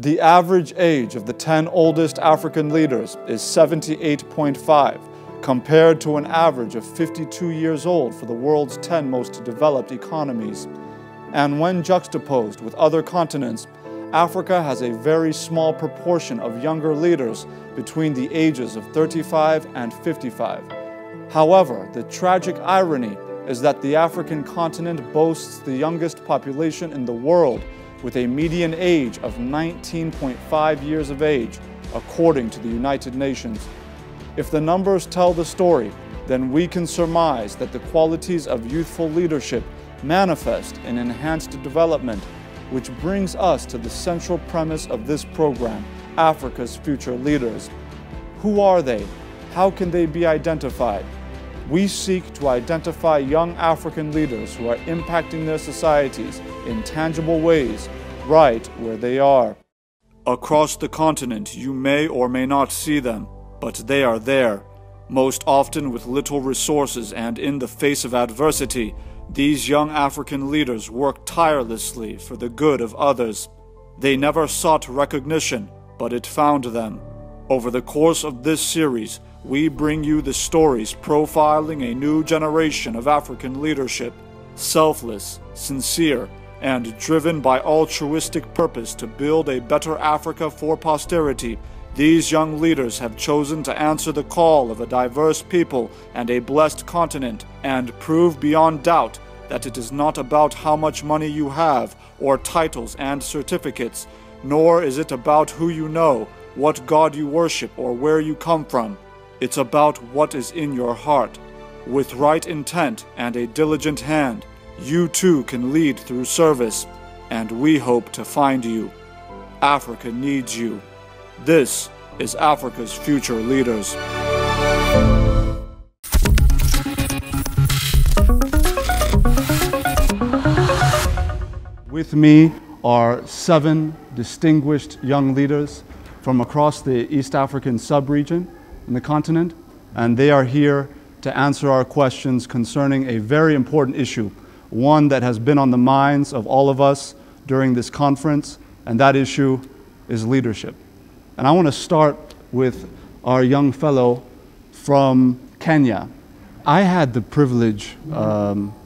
The average age of the 10 oldest African leaders is 78.5, compared to an average of 52 years old for the world's 10 most developed economies. And when juxtaposed with other continents, Africa has a very small proportion of younger leaders between the ages of 35 and 55. However, the tragic irony is that the African continent boasts the youngest population in the world, with a median age of 19.5 years of age, according to the United Nations. If the numbers tell the story, then we can surmise that the qualities of youthful leadership manifest in enhanced development, which brings us to the central premise of this program, Africa's Future Leaders. Who are they? How can they be identified? We seek to identify young African leaders who are impacting their societies in tangible ways, right where they are. Across the continent, you may or may not see them, but they are there. Most often with little resources and in the face of adversity, these young African leaders work tirelessly for the good of others. They never sought recognition, but it found them. Over the course of this series, we bring you the stories profiling a new generation of African leadership, selfless, sincere, and driven by altruistic purpose to build a better Africa for posterity. These young leaders have chosen to answer the call of a diverse people and a blessed continent, and prove beyond doubt that it is not about how much money you have or titles and certificates, nor is it about who you know, what God you worship, or where you come from. It's about what is in your heart. With right intent and a diligent hand, you too can lead through service, and we hope to find you. Africa needs you. This is Africa's Future Leaders. With me are 7 distinguished young leaders from across the East African sub-region in the continent, and they are here to answer our questions concerning a very important issue, one that has been on the minds of all of us during this conference, and that issue is leadership. And I want to start with our young fellow from Kenya. I had the privilege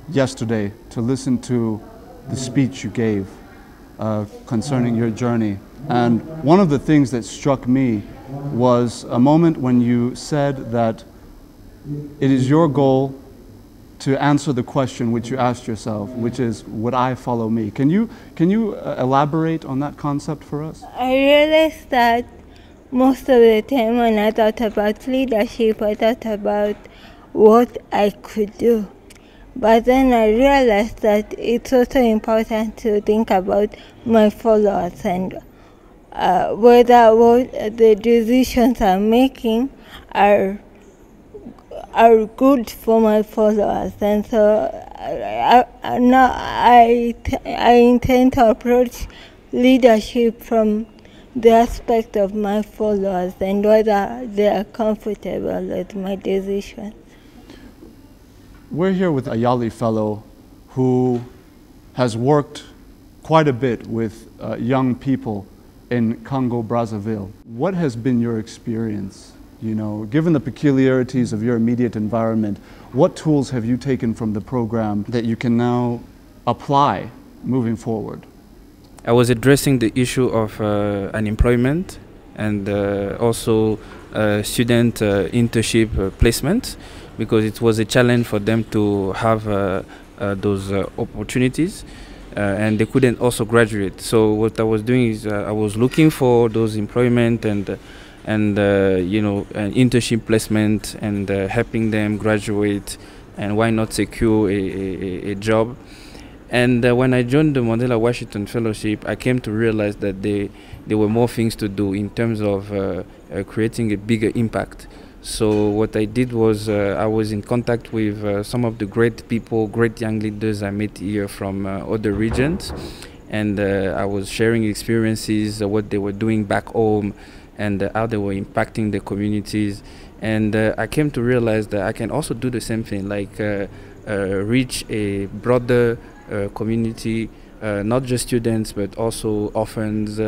yesterday to listen to the speech you gave concerning your journey. And one of the things that struck me was a moment when you said that it is your goal to answer the question which you asked yourself, which is, would I follow me? Can you elaborate on that concept for us? I realized that most of the time when I thought about leadership, I thought about what I could do. But then I realized that it's also important to think about my followers and whether what the decisions I'm making are good for my followers. And so now I intend to approach leadership from the aspect of my followers and whether they are comfortable with my decisions. We're here with a Yali fellow who has worked quite a bit with young people in Congo, Brazzaville. What has been your experience? You know, given the peculiarities of your immediate environment, what tools have you taken from the program that you can now apply moving forward? I was addressing the issue of unemployment and also student internship placement, because it was a challenge for them to have those opportunities, and they couldn't also graduate. So what I was doing is I was looking for those employment and you know, an internship placement and helping them graduate, and why not secure a job. And when I joined the Mandela Washington Fellowship, I came to realize that there were more things to do in terms of creating a bigger impact. So what I did was I was in contact with some of the great people, great young leaders I met here from other regions, and I was sharing experiences, what they were doing back home, and how they were impacting the communities. And I came to realize that I can also do the same thing, like reach a broader community not just students but also orphans,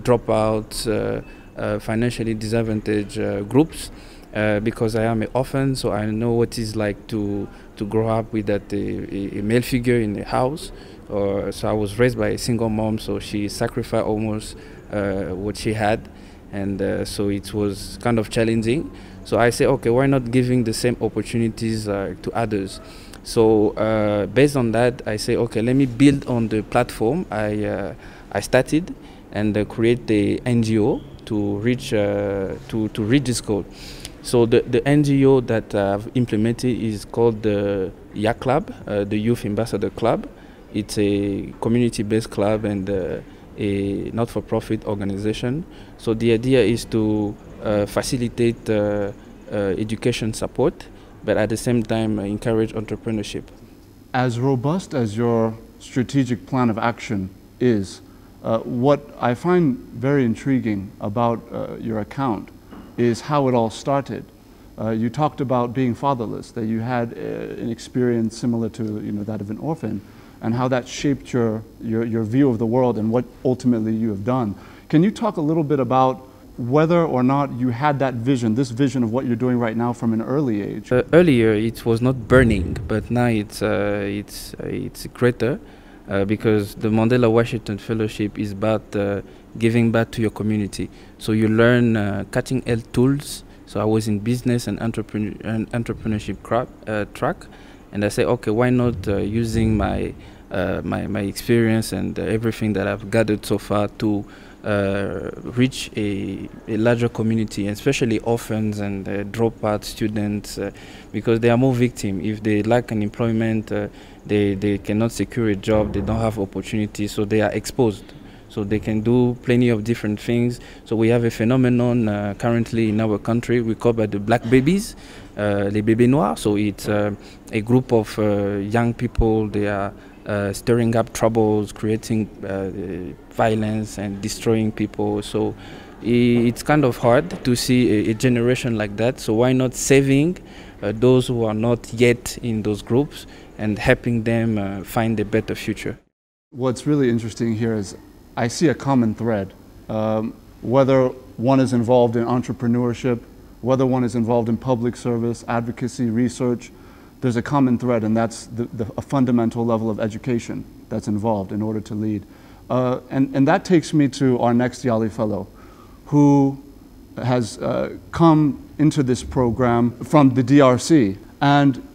dropouts, financially disadvantaged groups, because I am an orphan, so I know what it's like to grow up with a male figure in the house. So I was raised by a single mom, so she sacrificed almost what she had, and so it was kind of challenging. So I say, okay, why not giving the same opportunities to others? So based on that, I say, okay, let me build on the platform I started and create the NGO to reach this goal. So the NGO that I've implemented is called the YA Club, the Youth Ambassador Club. It's a community-based club and a not-for-profit organization. So the idea is to facilitate education support, but at the same time encourage entrepreneurship. As robust as your strategic plan of action is, what I find very intriguing about your account is how it all started. You talked about being fatherless, that you had an experience similar to that of an orphan, and how that shaped your view of the world and what ultimately you have done. Can you talk a little bit about whether or not you had that vision, this vision of what you're doing right now from an early age? Earlier it was not burning, but now it's greater because the Mandela Washington Fellowship is about giving back to your community. So you learn cutting-edge tools. So I was in business and entrepreneurship track, and I say, okay, why not using my experience and everything that I've gathered so far to reach a larger community, especially orphans and dropout students, because they are more victims. If they lack an employment, they cannot secure a job, they don't have opportunity, so they are exposed. So they can do plenty of different things. So we have a phenomenon currently in our country we call the black babies, les bébés noirs. So it's a group of young people. They are stirring up troubles, creating violence and destroying people. So it's kind of hard to see a generation like that. So why not saving those who are not yet in those groups and helping them find a better future? What's really interesting here is I see a common thread. Whether one is involved in entrepreneurship, whether one is involved in public service, advocacy, research, there's a common thread, and that's a fundamental level of education that's involved in order to lead. And that takes me to our next Yali Fellow, who has come into this program from the DRC. And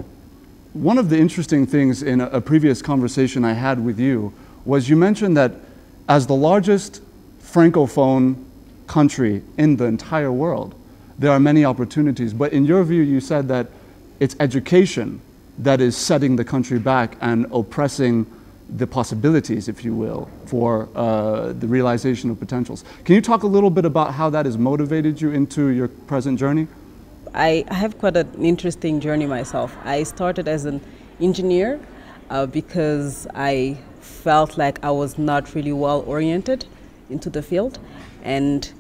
one of the interesting things in a previous conversation I had with you was you mentioned that as the largest Francophone country in the entire world, there are many opportunities. But in your view, you said that it's education that is setting the country back and oppressing the possibilities, if you will, for the realization of potentials. Can you talk a little bit about how that has motivated you into your present journey? I have quite an interesting journey myself. I started as an engineer because I felt like I was not really well oriented into the field, and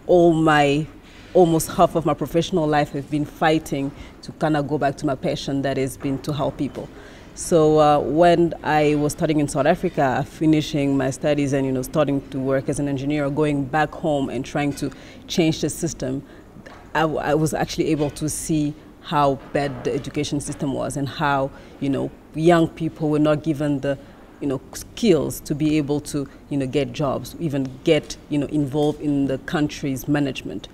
almost half of my professional life have been fighting to kind of go back to my passion, that has been to help people. So when I was studying in South Africa, finishing my studies and starting to work as an engineer, going back home and trying to change the system, I was actually able to see how bad the education system was and how young people were not given the skills to be able to get jobs, even get involved in the country's management.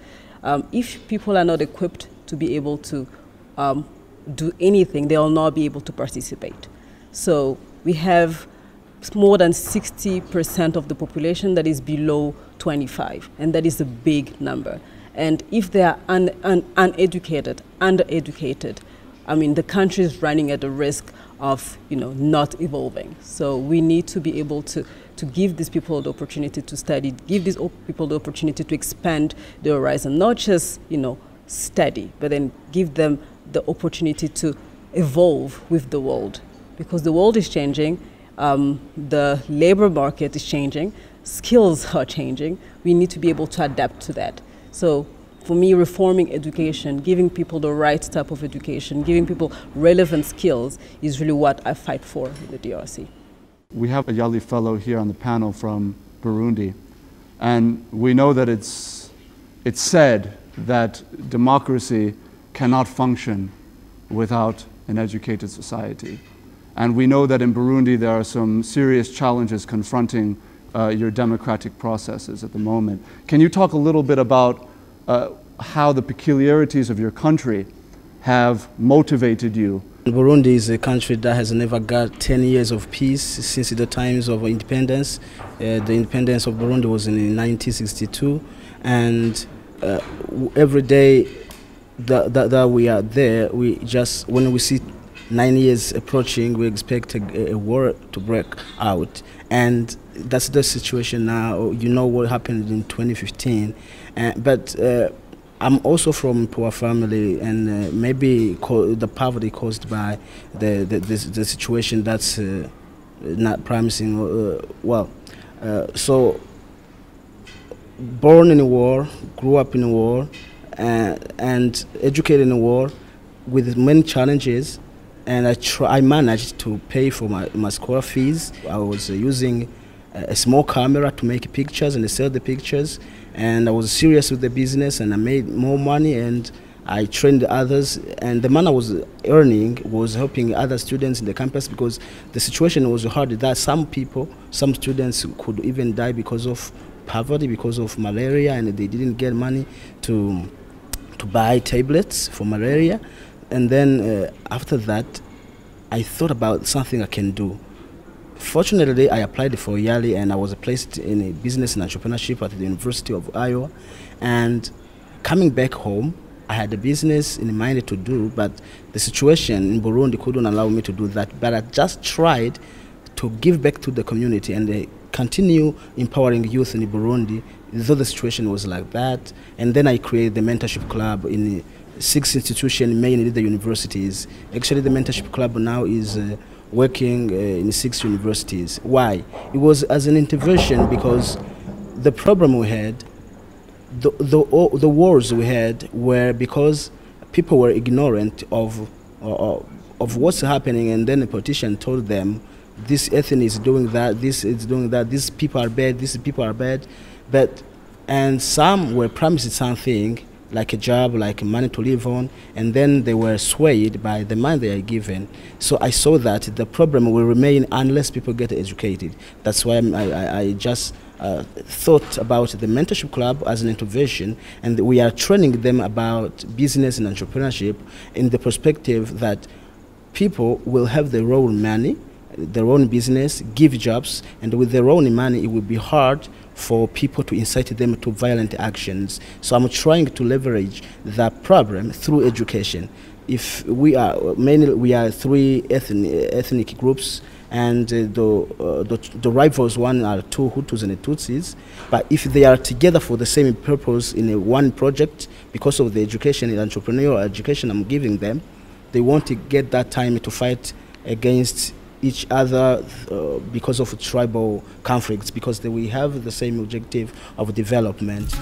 If people are not equipped to be able to do anything, they will not be able to participate. So we have more than 60% of the population that is below 25, and that is a big number. And if they are uneducated, undereducated, I mean, the country is running at the risk of not evolving. So we need to be able to give these people the opportunity to study, give these people the opportunity to expand their horizon, not just study, but then give them the opportunity to evolve with the world, because the world is changing, the labor market is changing, skills are changing. We need to be able to adapt to that. So for me, reforming education, giving people the right type of education, giving people relevant skills is really what I fight for in the DRC. We have a Yali fellow here on the panel from Burundi, and we know that it's said that democracy cannot function without an educated society. And we know that in Burundi there are some serious challenges confronting your democratic processes at the moment. Can you talk a little bit about how the peculiarities of your country have motivated you? Burundi is a country that has never got 10 years of peace since the times of independence. The independence of Burundi was in 1962, and every day that we are there, we just, when we see 9 years approaching, we expect a war to break out. And that's the situation now. You know what happened in 2015. But I'm also from a poor family, and maybe the poverty caused by the situation that's not promising. So born in a war, grew up in a war, and educated in a war with many challenges. And I managed to pay for my school fees. I was using a small camera to make pictures and sell the pictures. And I was serious with the business, and I made more money, and I trained others. And the money I was earning was helping other students in the campus, because the situation was hard that some students could even die because of poverty, because of malaria, and they didn't get money to buy tablets for malaria. And then after that, I thought about something I can do. Fortunately, I applied for Yali, and I was placed in a business and entrepreneurship at the University of Iowa. And coming back home, I had a business in mind to do, but the situation in Burundi couldn't allow me to do that. But I just tried to give back to the community and continue empowering youth in Burundi, though the situation was like that. And then I created the mentorship club in 6 institutions, mainly the universities. Actually, the mentorship club now is working in 6 universities. Why? It was as an intervention, because the problem we had, the wars we had, were because people were ignorant of what's happening, and then the politician told them, this ethnic is doing that, this is doing that, these people are bad, these people are bad. And some were promised something, like a job, like money to live on, and then they were swayed by the money they are given. So I saw that the problem will remain unless people get educated. That's why I just thought about the mentorship club as an intervention, and we are training them about business and entrepreneurship in the perspective that people will have their own money, their own business, give jobs, and with their own money it will be hard for people to incite them to violent actions. So I'm trying to leverage that problem through education. If we are 3 ethnic groups, and the rivals one are 2 Hutus and 2 Tutsis, but if they are together for the same purpose in one project, because of the education and entrepreneurial education I'm giving them, they want to get that time to fight against each other because of tribal conflicts, because we have the same objective of development.